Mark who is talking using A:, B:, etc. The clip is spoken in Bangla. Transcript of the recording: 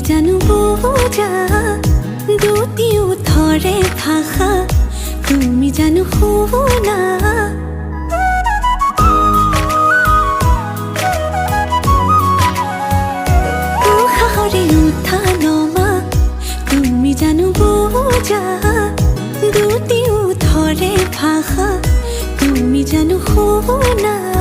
A: জানো বোঝা দুটিও ধরে ভাষা তুমি জানো শুনা সাহসে উঠা নমা তুমি জানো বোঝা দুটিও ধরে ভাষা তুমি জানো শুনা